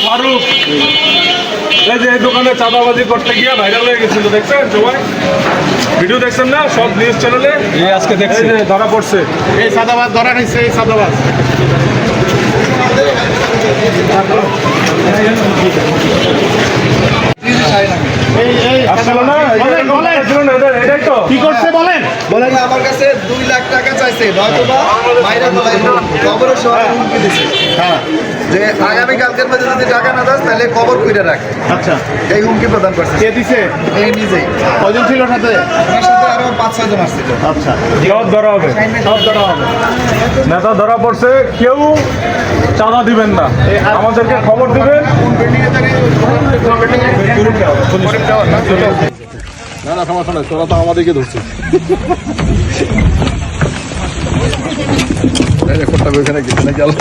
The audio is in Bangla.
ফারুক এই যে এই দোকানে চাঁদাবাজি করতে গিয়ে ভাইরাল হয়ে গেছিল, দেখছেন সবাই? ভিডিও দেখছেন না সব নিউজ চ্যানেলে? আজকে দেখছি ধরা পড়ছে, এই সাদাবাদ ধরা খাইছে, এই সাদাবাদ। আসছিল না? এটাই তো কি করছে বলেন? বলেন আমার কাছে 2 লাখ টাকা চাইছে, নয়তোবা মাইরা ফেলাইবো, কবরের সবাই হুমকি দিছে। হ্যাঁ, যে আগামী কালকের মধ্যে যদি টাকা না দাস তাহলে কবর কইরা রাখ, আচ্ছা। এই হুমকি প্রদান করছে। কে দিছে? এই নিজেই। কয়জন ছিল সাথে? আমার সাথে আরো 5-6 জন আসছিল। আচ্ছা, সব ধরা হবে, সব ধরা হবে। নেতা ধরা পড়ছে, কেউ চাঁদা দিবেন না, আমাদেরকে খবর দিবেন। না না সমস্যা নাই, তোরা তো আমাদেরকে ধরছিস। রেকর্ডটা ওইখানে গেছে নাকি আল্লাহ